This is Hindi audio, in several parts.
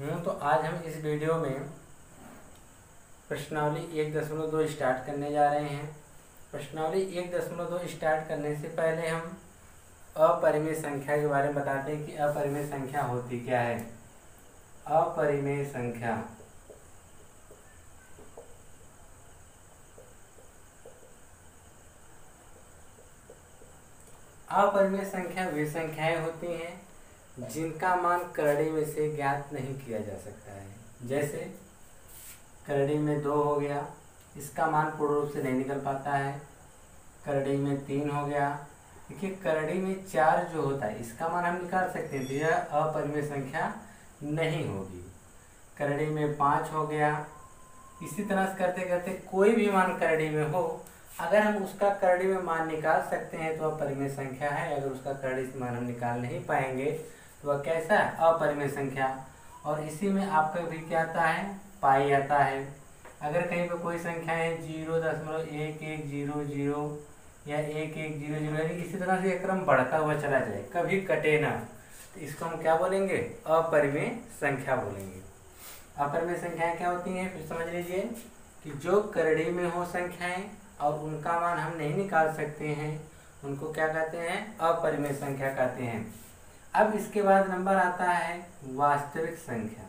तो आज हम इस वीडियो में प्रश्नावली 1.2 स्टार्ट करने जा रहे हैं। प्रश्नावली 1.2 स्टार्ट करने से पहले हम अपरिमेय संख्या के बारे में बताते हैं कि अपरिमेय संख्या होती क्या है। अपरिमेय संख्या अपरिमेय संख्या वे संख्याएं होती हैं जिनका मान करड़ी में से ज्ञात नहीं किया जा सकता है। जैसे करड़ी में 2 हो गया, इसका मान पूर्ण रूप से नहीं निकल पाता है। करड़ी में 3 हो गया, देखिए करड़ी में 4 जो होता है इसका मान हम निकाल सकते हैं, तो यह अपरिमेय संख्या नहीं होगी। करड़ी में 5 हो गया। इसी तरह से करते करते कोई भी मान करड़ी में हो, अगर हम उसका करड़ी में मान निकाल सकते हैं तो वह परिमेय संख्या है। अगर उसका करड़ी से मान हम निकाल नहीं पाएंगे तो वह कैसा है, अपरिमेय संख्या। और इसी में आपका भी क्या आता है, पाई आता है। अगर कहीं पर कोई संख्या है 0.1100 या 1100, यानी इसी तरह से क्रम बढ़ता हुआ चला जाए, कभी कटे ना, तो इसको हम क्या बोलेंगे, अपरिमेय संख्या बोलेंगे। अपरिमेय संख्याएं क्या होती हैं, फिर समझ लीजिए कि जो करड़ी में हो संख्याएं और उनका मान हम नहीं निकाल सकते हैं, उनको क्या कहते हैं, अपरिमेय संख्या कहते हैं। अब इसके बाद नंबर आता है वास्तविक संख्या।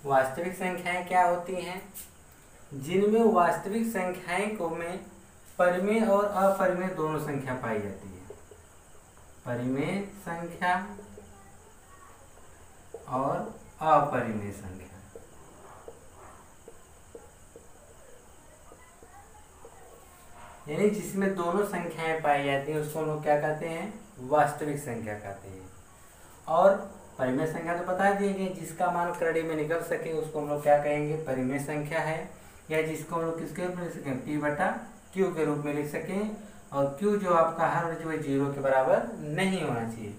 वास्तविक संख्याएं क्या होती हैं, जिनमें वास्तविक संख्याएं को में परिमेय और अपरिमेय दोनों संख्या पाई जाती है। परिमेय संख्या और अपरिमेय संख्या। यानी जिसमें दोनों संख्याएं पाई जाती हैं उसको हम लोग क्या कहते हैं, वास्तविक संख्या कहते हैं। और परिमेय संख्या तो बता दिए गए, जिसका मान करड़ी में निकल सके उसको हम लोग क्या कहेंगे, परिमेय संख्या है। या जिसको हम लोग किसके रूप में लिख सकें, P/Q के रूप में लिख सकें। और Q जो आपका हर जो 0 के बराबर नहीं होना चाहिए।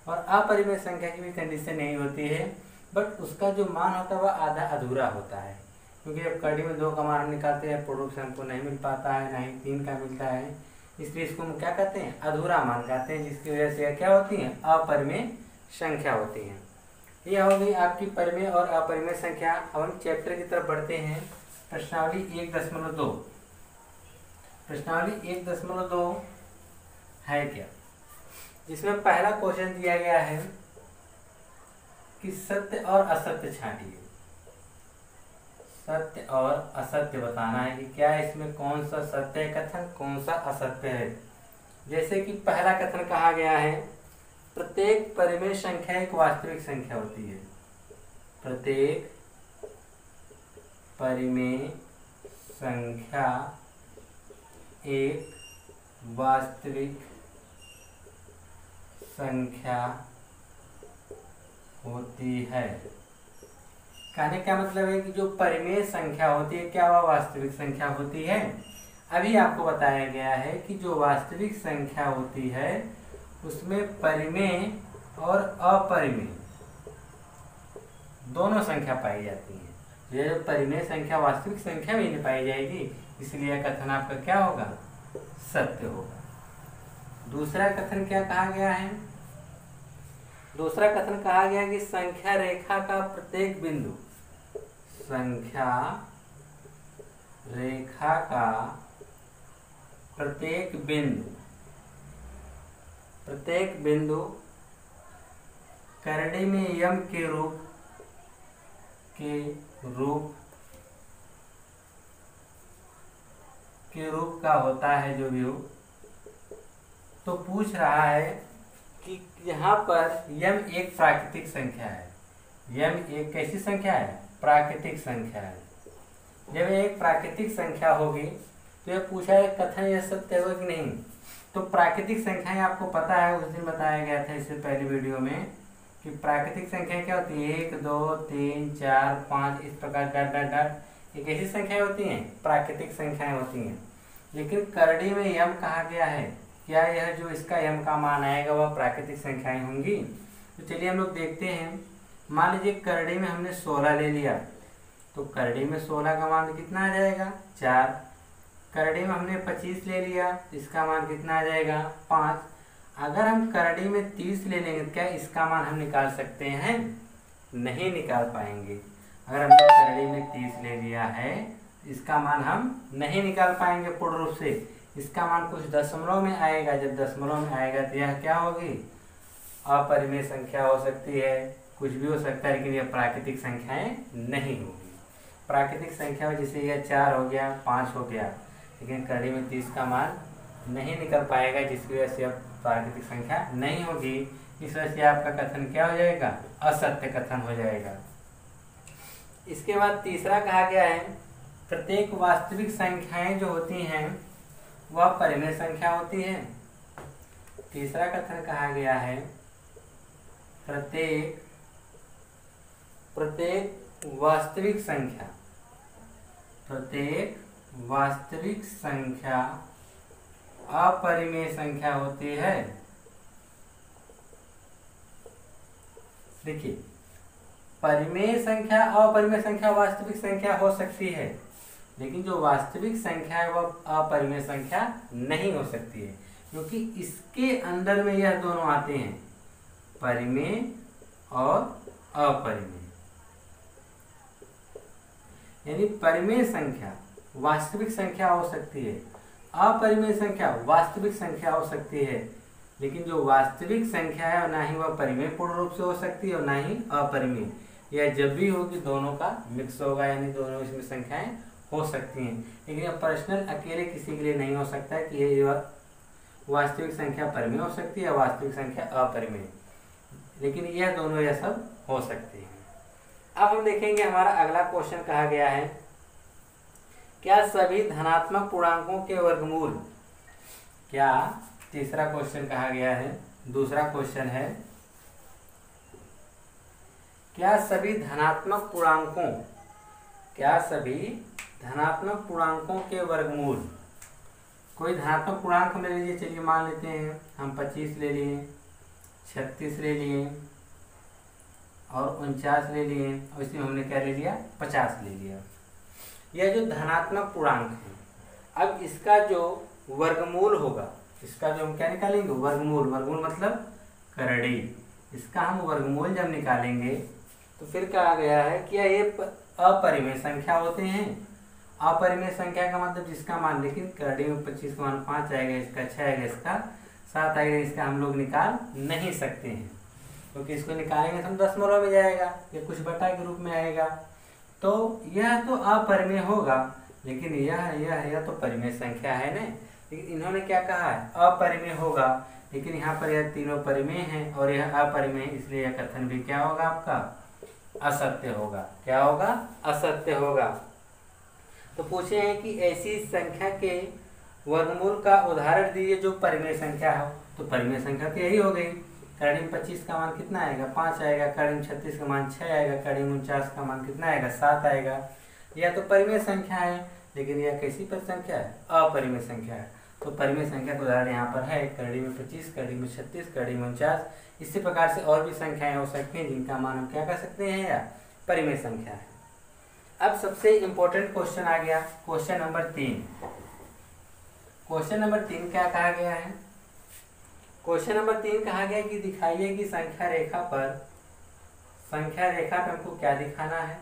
और अपरिमेय संख्या की भी कंडीशन नहीं होती है, बट उसका जो मान होता है वह आधा अधूरा होता है। क्योंकि जब करड़ी में 2 का मान हम निकालते हैं, पूर्ण रूप से हमको नहीं मिल पाता है, ना ही 3 का मिलता है, इसलिए इसको हम क्या कहते हैं, अधूरा मान कहते हैं, जिसकी वजह से क्या होती है, अपरिमेय संख्या होती है। यह हो गई आपकी परिमेय और अपरिमेय संख्या। अब हम चैप्टर की तरफ बढ़ते हैं। प्रश्नावली 1.2। प्रश्नावली 1.2 है क्या, जिसमें पहला क्वेश्चन दिया गया है कि सत्य और असत्य छांटिए। सत्य और असत्य बताना है कि क्या इसमें कौन सा सत्य है कथन, कौन सा असत्य है। जैसे कि पहला कथन कहा गया है, प्रत्येक परिमेय संख्या एक वास्तविक संख्या होती है। प्रत्येक परिमेय संख्या एक वास्तविक संख्या होती है। कहने का मतलब है कि जो परिमेय संख्या होती है क्या वह वास्तविक संख्या होती है। अभी आपको बताया गया है कि जो वास्तविक संख्या होती है उसमें परिमेय और अपरिमेय दोनों संख्या पाई जाती है। यह जो परिमेय संख्या वास्तविक संख्या में नहीं पाई जाएगी, इसलिए यह कथन आपका क्या होगा, सत्य होगा। दूसरा कथन क्या कहा गया है, दूसरा कथन कहा गया कि संख्या रेखा का प्रत्येक बिंदु, संख्या रेखा का प्रत्येक बिंदु करड़ी में यम के रूप का होता है, जो भी हो। तो पूछ रहा है कि यहाँ पर यम एक प्राकृतिक संख्या है। यम एक कैसी संख्या है, प्राकृतिक संख्या है। जब एक प्राकृतिक संख्या होगी तो यह पूछा है कथन यह सत्य होगा कि नहीं। तो प्राकृतिक संख्याएं आपको पता है, उस दिन बताया गया था इससे पहले वीडियो में कि प्राकृतिक संख्याएं क्या होती है, 1 2 3 4 5 इस प्रकार डॉट डॉट डॉट, एक ऐसी संख्याएं होती हैं, प्राकृतिक संख्याएं होती हैं। लेकिन करड़ी में यम कहा गया है, क्या यह जो इसका यम का मान आएगा वह प्राकृतिक संख्याएं होंगी। तो चलिए हम लोग देखते हैं। मान लीजिए करड़ी में हमने 16 ले लिया, तो करड़ी में 16 का मान कितना आ जाएगा, 4। करड़ी में हमने 25 ले लिया, इसका मान कितना आ जाएगा 5। अगर हम करड़ी में 30 ले लेंगे क्या इसका मान हम निकाल सकते हैं? नहीं निकाल पाएंगे। अगर हमने करड़ी में 30 ले लिया है इसका मान हम नहीं निकाल पाएंगे पूर्ण रूप से। इसका मान कुछ दशमलव में आएगा, जब दशमलव में आएगा तो यह क्या होगी? अपरिमेय संख्या हो सकती है, कुछ भी हो सकता है, लेकिन यह प्राकृतिक संख्याएं नहीं होगी। प्राकृतिक संख्या जैसे यह 4 हो गया, 5 हो गया, लेकिन करड़ी में 30 का मान नहीं निकल पाएगा, जिसकी वजह से अब प्राकृतिक संख्या नहीं होगी। इस वजह से आपका कथन क्या हो जाएगा? असत्य कथन हो जाएगा। इसके बाद तीसरा कहा गया है प्रत्येक वास्तविक संख्याएं जो होती हैं वह परिमेय संख्या होती है। तीसरा कथन कहा गया है प्रत्येक वास्तविक संख्या अपरिमेय संख्या होती है। देखिए, परिमेय संख्या अपरिमेय संख्या वास्तविक संख्या हो सकती है, लेकिन जो वास्तविक संख्या है वह अपरिमेय संख्या नहीं हो सकती है, क्योंकि इसके अंदर में यह दोनों आते हैं, परिमेय और अपरिमेय। यानी परिमेय संख्या वास्तविक संख्या हो सकती है, अपरिमेय संख्या वास्तविक संख्या हो सकती है, लेकिन जो वास्तविक संख्या है ना ही वह परिमेय पूर्ण रूप से हो सकती है और ना ही अपरिमेय। यह जब भी होगी दोनों का मिक्स होगा, यानी दोनों इसमें संख्याएं हो सकती हैं। लेकिन यह पर्सनल अकेले किसी के लिए नहीं हो सकता है कि ये वास्तविक संख्या परिमेय हो सकती है, वास्तविक संख्या अपरिमेय, लेकिन यह दोनों यह सब हो सकती है। अब हम देखेंगे हमारा अगला क्वेश्चन कहा गया है क्या सभी धनात्मक पूर्णांकों के वर्गमूल, क्या तीसरा क्वेश्चन कहा गया है। दूसरा क्वेश्चन है क्या सभी धनात्मक पूर्णांकों के वर्गमूल, कोई धनात्मक पूर्णांक ले लीजिए, चलिए मान लेते हैं हम 25 ले लिए, 36 ले लिए और 49 ले लिए, और इसमें हमने क्या ले लिया 50 ले लिया। यह जो धनात्मक पूर्णांक है, अब इसका जो वर्गमूल होगा, इसका जो हम क्या निकालेंगे वर्गमूल मतलब करड़ी, इसका हम वर्गमूल जब निकालेंगे तो फिर कहा गया है कि ये अपरिमेय संख्या होते हैं। अपरिमेय संख्या का मतलब जिसका मान, लेकिन करड़ी में 25 का मान 5 आएगा, इसका 6 आएगा, इसका 7 आएगा, इसका हम लोग निकाल नहीं सकते हैं, क्योंकि इसको निकालेंगे तो हम दशमलव में जाएगा, ये कुछ बटा के रूप में आएगा, तो यह तो अपरिमेय होगा, लेकिन यह तो परिमेय संख्या है ना। लेकिन इन्होंने क्या कहा है अपरिमेय होगा, लेकिन यहाँ पर यह तीनों परिमेय हैं और यह अपरिमेय, इसलिए यह कथन भी क्या होगा आपका असत्य होगा। क्या होगा? असत्य होगा। तो पूछे हैं कि ऐसी संख्या के वर्गमूल का उदाहरण दीजिए जो परिमेय संख्या हो, तो परिमेय संख्या तो यही हो गई। करड़ी में 25 का मान कितना आएगा 5 आएगा, करड़ी में 36 का मान 6 आएगा, करड़ी में 49 का मान कितना आएगा 7 आएगा। यह तो परिमेय संख्या है, लेकिन यह कैसी पर संख्या है? अपरिमेय संख्या है। तो परिमेय संख्या का उदाहरण यहाँ पर है करड़ी में 25, करड़ी में 36, करड़ी में 49। इसी प्रकार से और भी संख्याएं हो सकती हैं जिनका मान हम क्या कर सकते हैं, या परिमेय संख्या है। अब सबसे इंपॉर्टेंट क्वेश्चन आ गया, क्वेश्चन नंबर 3। क्वेश्चन नंबर 3 क्या कहा गया है? क्वेश्चन नंबर 3 कहा गया कि दिखाइए कि संख्या रेखा पे हमको क्या दिखाना है।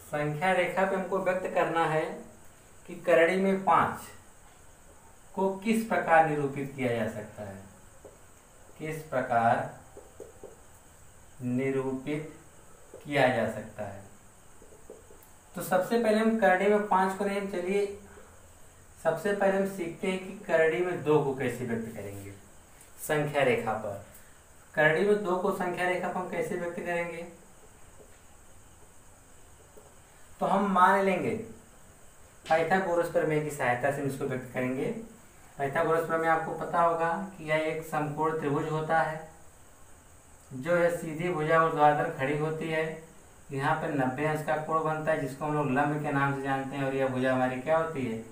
संख्या रेखा पे हमको व्यक्त करना है कि करड़ी में 5 को किस प्रकार निरूपित किया जा सकता है, किस प्रकार निरूपित किया जा सकता है। तो सबसे पहले हम करड़ी में 5 को नहीं, चलिए सबसे पहले हम सीखते हैं कि करड़ी में 2 को कैसे व्यक्त करेंगे संख्या रेखा पर। करड़ी में 2 को संख्या रेखा पर हम कैसे व्यक्त करेंगे, तो हम मान लेंगे पाइथागोरस प्रमेय की सहायता से इसको व्यक्त करेंगे। पाइथागोरस प्रमेय आपको पता होगा कि यह एक समकोण त्रिभुज होता है, जो है सीधी भुजा ऊर्ध्वाधर खड़ी होती है। यहाँ पर 90 अंश का कोण बनता है, जिसको हम लोग लंब के नाम से जानते हैं, और यह भुजा हमारी क्या होती है,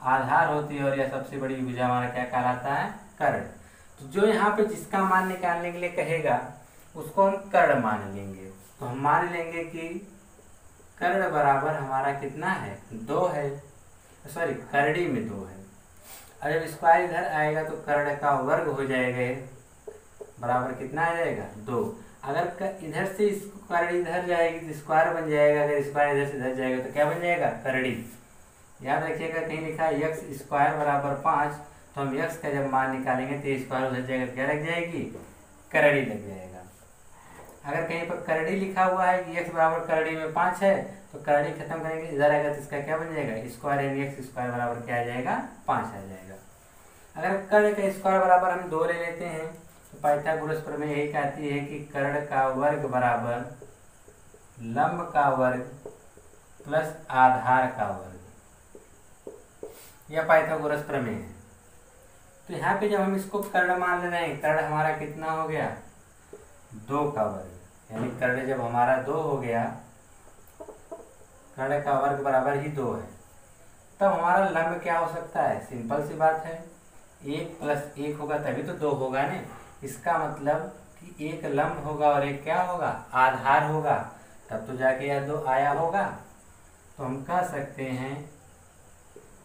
आधार होती है, और यह सबसे बड़ी भुजा हमारा क्या कहलाता है, कर्ण। तो जो यहाँ पे जिसका मान निकालने के लिए कहेगा उसको हम कर्ण मान लेंगे। तो हम मान लेंगे कि कर्ण बराबर हमारा कितना है 2 है। सॉरी करड़ी में 2 है। और जब स्क्वायर इधर आएगा तो कर्ण का वर्ग हो जाएगा बराबर कितना आ जाएगा 2। अगर इधर से करड़ी इधर जाएगी तो स्क्वायर बन जाएगा, अगर स्क्वायर इधर से इधर जाएगा तो क्या बन जाएगा करड़ी। याद रखिएगा कहीं लिखा है एक्स स्क्वायर बराबर 5, तो हम एक्स का जब मान निकालेंगे तो स्क्वायर उधर जाएगा क्या लग जाएगी करड़ी लग जाएगा। अगर कहीं पर करड़ी लिखा हुआ है कि एक्स बराबर करड़ी में 5 है तो करड़ी खत्म करेंगे इधर आएगा तो इसका क्या बन जाएगा स्क्वायर, यानी एक्स स्क्वायर बराबर क्या आ जाएगा 5 आ जाएगा। अगर कर्ण का स्क्वायर बराबर हम 2 ले लेते हैं तो पाइथागोरस प्रमेय यही कहती है कि कर्ण का वर्ग बराबर लंब का वर्ग प्लस आधार का वर्ग, यह पाइथागोरस प्रमेय है। तो यहाँ पे जब हम इसको कर्ण मान ले रहे हैं, कर्ण हमारा कितना हो गया 2 का वर्ग, यानी कर्ण जब हमारा 2 हो गया, कर्ण का वर्ग बराबर ही 2 है, तब हमारा लंब क्या हो सकता है, सिंपल सी बात है 1 + 1 होगा तभी तो 2 होगा ना। इसका मतलब कि एक लंब होगा और एक क्या होगा आधार होगा, तब तो जाके यह 2 आया होगा। तो हम कह सकते हैं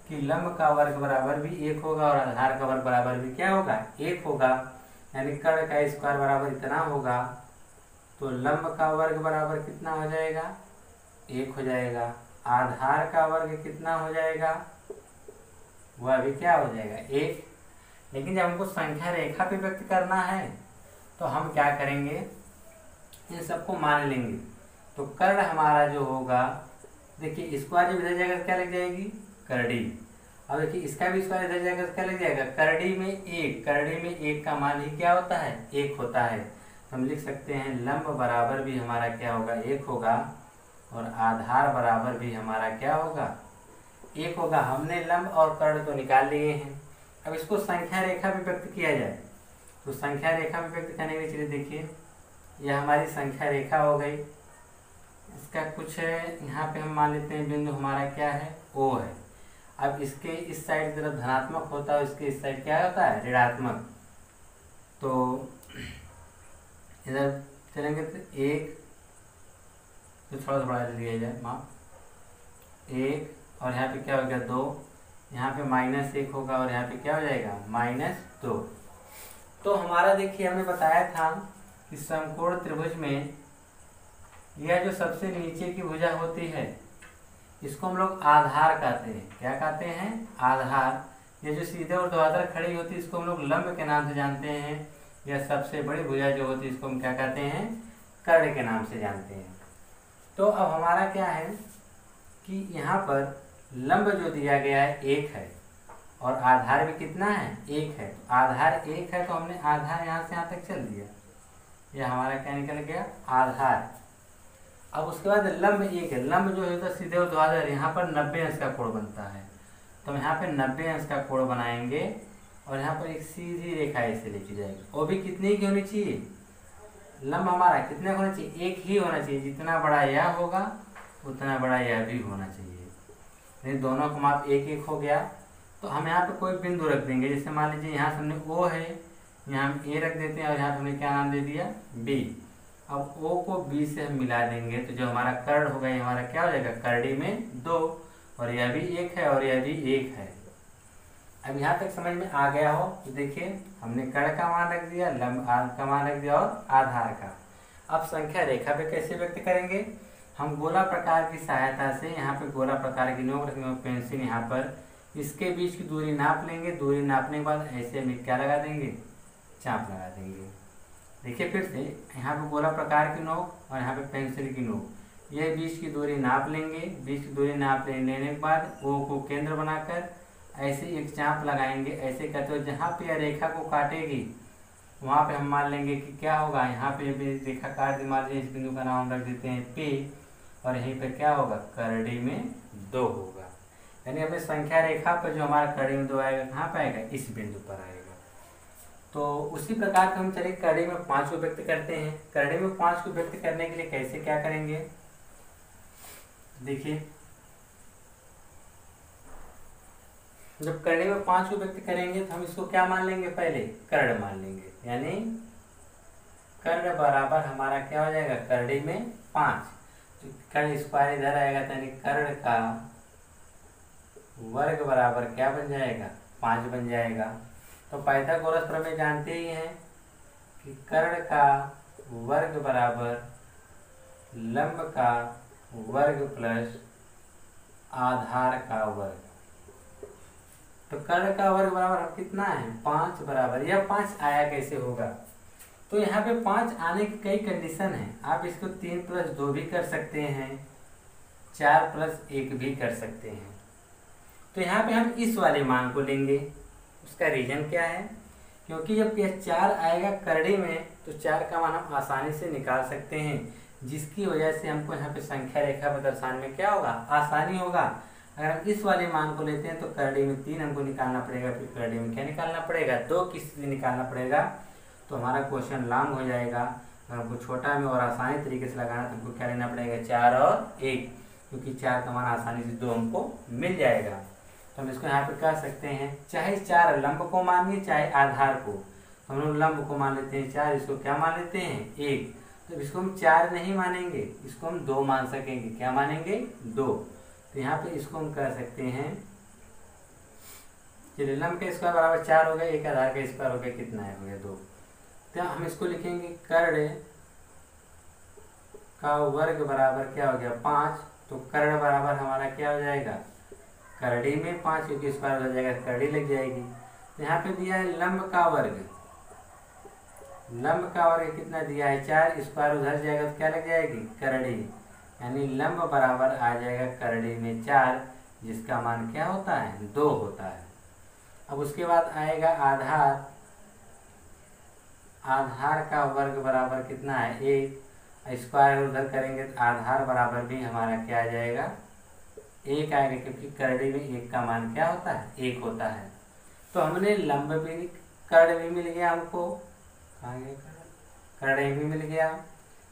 कि लंब का वर्ग बराबर भी 1 होगा और आधार का वर्ग बराबर भी क्या होगा 1 होगा, यानी कर्ण का स्क्वायर बराबर इतना होगा तो लंब का वर्ग बराबर कितना हो जाएगा 1 हो जाएगा, आधार का वर्ग कितना हो जाएगा वह भी क्या हो जाएगा 1। लेकिन जब हमको संख्या रेखा पे व्यक्त करना है तो हम क्या करेंगे इन सबको मान लेंगे। तो कर्ण हमारा जो होगा, देखिए स्क्वायर जब इधर जाएगा तो क्या लग जाएगी करड़ी, अब देखिए इसका भी स्क्वायर इधर जाएगा तो क्या लग जाएगा करड़ी में 1, करड़ी में 1 का मान ही क्या होता है 1 होता है। तो हम लिख सकते हैं लंब बराबर भी हमारा क्या होगा 1 होगा और आधार बराबर भी हमारा क्या होगा 1 होगा। हमने लंब और कर्ण तो निकाल लिए हैं, अब इसको संख्या रेखा में व्यक्त किया जाए। तो संख्या रेखा में व्यक्त करने के लिए चलिए देखिए यह हमारी संख्या रेखा हो गई, इसका कुछ यहाँ पे हम मान लेते हैं बिंदु हमारा क्या है O है। अब इसके इस साइड की तरफ धनात्मक होता है, इसके इस साइड क्या होता है ऋणात्मक। तो इधर चलेंगे तो 1, तो थोड़ा सा बढ़ा लिया जाए माप 1 और यहाँ पे क्या हो गया 2, यहाँ पे -1 होगा और यहाँ पे क्या हो जाएगा -2। तो हमारा देखिए हमने बताया था कि समकोण त्रिभुज में यह जो सबसे नीचे की भुजा होती है इसको हम लोग आधार कहते हैं। क्या कहते हैं आधार। ये जो सीधे ऊर्ध्वाधर खड़ी होती है इसको हम लोग लंब के नाम से जानते हैं। यह सबसे बड़ी भुजा जो होती है इसको हम क्या कहते हैं कर्ण के नाम से जानते हैं। तो अब हमारा क्या है कि यहाँ पर लंब जो दिया गया है 1 है और आधार भी कितना है 1 है। आधार 1 है तो हमने आधार यहाँ से यहाँ तक चल दिया, यह हमारा क्या निकल गया आधार। अब उसके बाद लंब 1 है, लंब जो है तो सीधे ऊर्ध्वाधर यहाँ पर 90 अंश का कोण बनता है, तो हम यहाँ पे 90 अंश का कोण बनाएंगे और यहाँ पर एक सीधी रेखा ऐसे लेके जाएगी। वो भी कितनी की होनी चाहिए, लंब हमारा कितने होना चाहिए 1 ही होना चाहिए। जितना बड़ा यह होगा उतना बड़ा यह भी होना चाहिए। नहीं दोनों का माप 1-1 हो गया। तो हम यहाँ पे कोई बिंदु रख देंगे, जैसे मान लीजिए यहाँ से हमने O है, यहाँ हम A रख देते हैं और यहाँ पे हमने क्या नाम दे दिया B। अब O को B से हम मिला देंगे तो जो हमारा कर्ण होगा ये हमारा क्या हो जाएगा करड़ी में 2 और यह भी 1 है और यह भी 1 है। अब यहाँ तक समझ में आ गया हो तो देखिए हमने कर्ण का मान रख दिया, लंब का मान रख दिया और आधार का। अब संख्या रेखा पे कैसे व्यक्त करेंगे, हम गोला प्रकार की सहायता से यहाँ पे गोला प्रकार की नोक रखेंगे, पेंसिल यहाँ पर इसके बीच की दूरी नाप लेंगे। दूरी नापने के बाद ऐसे में क्या लगा देंगे चाप लगा देंगे। देखिए फिर से यहाँ पे गोला प्रकार की नोक और यहाँ पे पेंसिल की नोक, ये बीच की दूरी नाप लेंगे। बीच की दूरी नाप लेने के बाद O को केंद्र बनाकर ऐसे एक चाप लगाएंगे। ऐसे करते हुए जहाँ पे यह रेखा को काटेगी वहाँ पे हम मान लेंगे कि क्या होगा, यहाँ पे रेखा काट दी, मान लीजिए इस बिंदु का नाम रख देते हैं P और यहीं पे क्या होगा करड़ी में 2 होगा। यानी हमें संख्या रेखा पर जो हमारा करड़ी में 2 आएगा कहाँ पे आएगा इस बिंदु पर आएगा। तो उसी प्रकार से हम चलिए करड़ी में 5 को व्यक्त करते हैं। करड़ी में 5 को व्यक्त करने के लिए कैसे क्या करेंगे, देखिए जब करड़ी में 5 को व्यक्त करेंगे तो हम इसको क्या मान लेंगे, पहले कर्ण मान लेंगे। यानी कर्ण बराबर हमारा क्या हो जाएगा करड़ी में 5, तो कर्ण स्क्वायर इधर आएगा यानी कर्ण का वर्ग बराबर क्या बन जाएगा, 5 बन जाएगा। तो पाइथागोरस प्रमेय जानते ही हैं कि कर्ण का वर्ग बराबर लंब का वर्ग प्लस आधार का वर्ग। तो कर्ण का वर्ग बराबर कितना है, 5 बराबर। यह 5 आया कैसे होगा, तो यहाँ पे 5 आने की कई कंडीशन है। आप इसको 3 + 2 भी कर सकते हैं, 4 + 1 भी कर सकते हैं। तो यहाँ पे हम इस वाले मान को लेंगे। उसका रीजन क्या है, क्योंकि जब यह 4 आएगा करड़ी में तो 4 का मान हम आसानी से निकाल सकते हैं, जिसकी वजह से हमको यहाँ पे संख्या रेखा पर दर्शाने में क्या होगा, आसानी होगा। अगर हम इस वाले मान को लेते हैं तो करड़ी में 3 हमको निकालना पड़ेगा, फिर करड़ी में क्या निकालना पड़ेगा, 2 किसी निकालना पड़ेगा। तो हमारा क्वेश्चन लॉन्ग हो जाएगा। अगर हमको छोटा में और आसानी तरीके से लगाना तो हमको क्या लेना पड़ेगा, 4 और 1, क्योंकि 4 का मान आसानी से 2 हमको मिल जाएगा। तो हम इसको यहाँ पे कह सकते हैं, चाहे 4 लंब को मानिए चाहे आधार को। हम लोग लंब को मान लेते हैं 4, इसको क्या मान लेते हैं 1। तो इसको हम 4 नहीं मानेंगे, इसको हम 2 मान सकेंगे। क्या मानेंगे, 2। तो यहाँ पे इसको हम कह सकते हैं, चलिए लंब का स्क्वायर बराबर 4 हो गया, एक आधार का स्क्वायर हो गया, कितना है, हो गया 2। तो हम इसको लिखेंगे कर्ण का वर्ग बराबर क्या हो गया, 5। तो कर्ण बराबर हमारा क्या हो जाएगा, करड़ी में 5, क्योंकि स्क्वायर हो जाएगा करड़ी लग जाएगी। तो यहाँ पे दिया है लंब का वर्ग, लंब का वर्ग कितना दिया है, 4, स्क्वायर उधर जाएगा तो क्या लग जाएगी, करड़ी, यानी लंब बराबर आ जाएगा करड़ी में 4, जिसका मान क्या होता है, 2 होता है। अब उसके बाद आएगा आधार, आधार का वर्ग बराबर कितना है, 1। स्क्वायर उधर करेंगे तो आधार बराबर भी हमारा क्या आ जाएगा, 1 आएगा, क्योंकि करड़ी में 1 का मान क्या होता है, 1 होता है। तो हमने लंब भी, कर्ण भी मिल गया हमको, कहाँ गया, कर्ण भी मिल गया,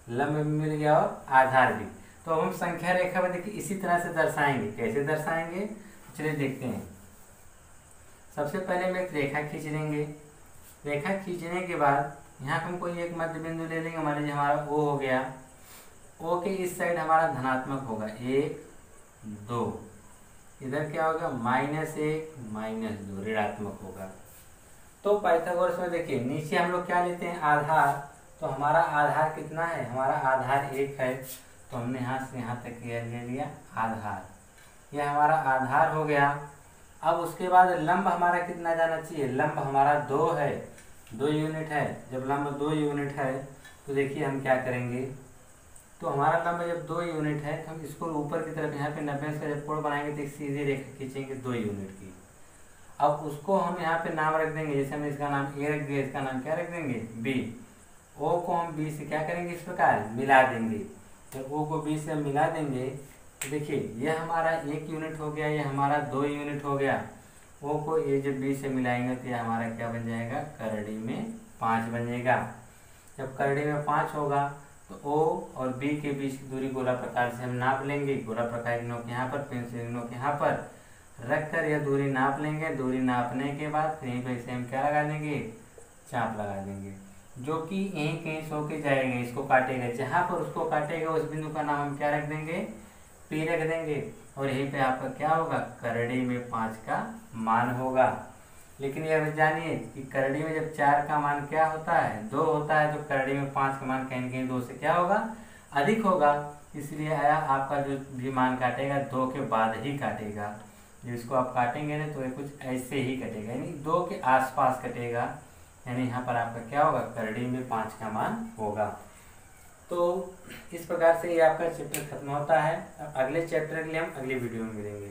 लंब भी मिल गया और आधार भी। तो हम संख्या रेखा में देखिए इसी तरह से दर्शाएंगे। कैसे दर्शाएंगे, चलिए देखते हैं। सबसे पहले हम एक रेखा खींच लेंगे। रेखा खींचने के बाद यहाँ हम कोई एक मध्य बिंदु ले लेंगे। मान लीजिए हमारा O हो गया, O के इस साइड हमारा धनात्मक होगा 1, 2, इधर क्या होगा, -1, -2, ऋणात्मक होगा। तो पाइथागोरस में देखिए नीचे हम लोग क्या लेते हैं, आधार। तो हमारा आधार कितना है, हमारा आधार 1 है। तो हमने यहाँ से यहाँ तक ले लिया आधार, यह हमारा आधार हो गया। अब उसके बाद लंब हमारा कितना जाना चाहिए, लंब हमारा 2 है, 2 यूनिट है। जब लंब 2 यूनिट है तो देखिए हम क्या करेंगे, तो हमारा लंब जब 2 यूनिट है तो हम इसको ऊपर की तरफ यहाँ पे 90 का जब कोण बनाएंगे तो एक सीधी रेखा खींचेंगे 2 यूनिट की। अब उसको हम यहाँ पे नाम रख देंगे, जैसे हमने इसका नाम A रख दिया, इसका नाम क्या रख देंगे, B। O को हम B से क्या करेंगे, इस प्रकार मिला देंगे। जब O को B से हम मिला देंगे तो देखिए यह हमारा 1 यूनिट हो गया, यह हमारा 2 यूनिट हो गया। O को A जब B से मिलाएंगे तो यह हमारा क्या बन जाएगा, करड़ी में 5 बन जाएगा। जब करड़ी में 5 होगा तो O और B के बीच की दूरी गोला प्रकार से हम नाप लेंगे। गोला प्रकार की नोक यहाँ पर, पेंसिल नोक यहाँ पर रख कर यह दूरी नाप लेंगे। दूरी नापने के बाद फिर यहीं पर इसे हम क्या लगा देंगे, चाप लगा देंगे, जो कि यहीं कहीं सो के जाएगा, इसको काटेगा। जहाँ पर उसको काटेगा उस बिंदु का नाम हम क्या रख देंगे, P रख देंगे। और यहीं पे आपका क्या होगा, करड़ी में 5 का मान होगा। लेकिन यह जानिए कि करड़ी में जब 4 का मान क्या होता है, 2 होता है, तो करड़ी में 5 का मान कहीं कहीं 2 से क्या होगा, अधिक होगा। इसलिए आया आपका जो भी मान काटेगा 2 के बाद ही काटेगा। जब इसको आप काटेंगे ना तो ये कुछ ऐसे ही कटेगा, यानी 2 के आसपास कटेगा, यानी यहाँ पर आपका क्या होगा, करड़ी में 5 का मान होगा। तो इस प्रकार से ये आपका चैप्टर खत्म होता है। अब अगले चैप्टर के लिए हम अगली वीडियो में मिलेंगे।